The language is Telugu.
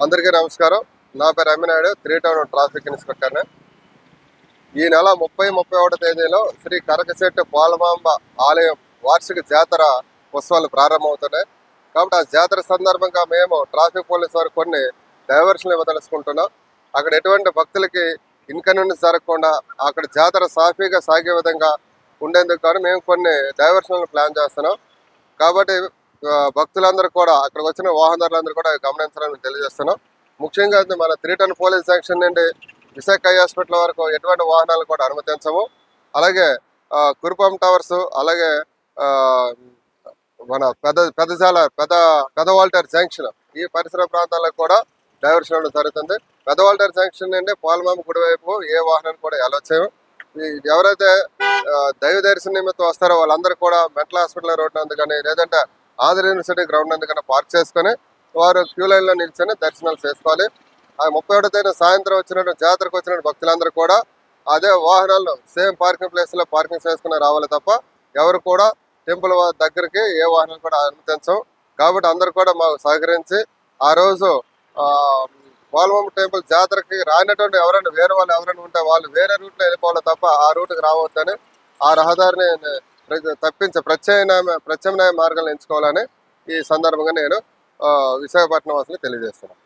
అందరికీ నమస్కారం. నా పేరు అమ్మినాయుడు, 3 టౌన్ ట్రాఫిక్ ఇన్స్పెక్టర్ని. ఈ నెల 30-31 తేదీలో శ్రీ కరకశెట్టి పోలమాంబ ఆలయం వార్షిక జాతర ఉత్సవాలు ప్రారంభమవుతున్నాయి. కాబట్టి ఆ జాతర సందర్భంగా మేము ట్రాఫిక్ పోలీస్ వారు కొన్ని డైవర్షన్లు ఇవ్వదలుచుకుంటున్నాం. అక్కడ ఎటువంటి భక్తులకి ఇన్కన్వీనియన్స్ జరగకుండా అక్కడ జాతర సాఫీగా సాగే విధంగా ఉండేందుకు కానీ మేము కొన్ని డైవర్షన్లు ప్లాన్ చేస్తున్నాం. కాబట్టి భక్తులందరూ కూడా అక్కడికి వచ్చిన వాహనదారులందరూ కూడా గమనించాలని తెలియజేస్తున్నాం. ముఖ్యంగా మన 3 టౌన్ పోలీస్ జంక్షన్ నుండి విశాఖ హాస్పిటల్ వరకు ఎటువంటి వాహనాలు కూడా అనుమతించము. అలాగే కురుపం టవర్స్, అలాగే మన పెద్ద వాల్టర్ జంక్షన్ ఈ పరిసర ప్రాంతాలకు కూడా డైవర్షన్ జరుగుతుంది. పెద్ద వాల్టర్ జంక్షన్ నుండి పోలమాంబ గుడి వైపు ఏ వాహనాన్ని కూడా ఎలా చేయము. ఎవరైతే దైవ దర్శన నిమిత్తం వస్తారో వాళ్ళందరూ కూడా మెంటల్ హాస్పిటల్ రోడ్ నందు కానీ లేదంటే ఆంధ్ర యూనివర్సిటీ గ్రౌండ్ నందు కానీ పార్క్ చేసుకొని వారు క్యూ లైన్ లో నిల్చొని దర్శనాలు చేసుకోవాలి. ఆ 31వ తేదీ సాయంత్రం వచ్చినట్టు జాతరకు వచ్చినట్టు భక్తులందరూ కూడా అదే వాహనాలను సేమ్ పార్కింగ్ ప్లేస్ లో పార్కింగ్ చేసుకుని రావాలి తప్ప ఎవరు కూడా టెంపుల్ దగ్గరికి ఏ వాహనాలు కూడా అనుమతించం. కాబట్టి అందరూ కూడా మాకు సహకరించి ఆ రోజు పోలమాంబ టెంపుల్ జాతరకి రానటువంటి ఎవరైనా వేరే వాళ్ళు ఎవరైనా ఉంటే వాళ్ళు వేరే రూట్ లో వెళ్ళిపోవాలి తప్ప ఆ రూట్కి రావద్దని, ఆ రహదారిని తప్పించే ప్రత్యామ్నాయ మార్గాలను ఎంచుకోవాలని ఈ సందర్భంగా నేను విశాఖపట్నం వాసులకు తెలియజేస్తున్నాను.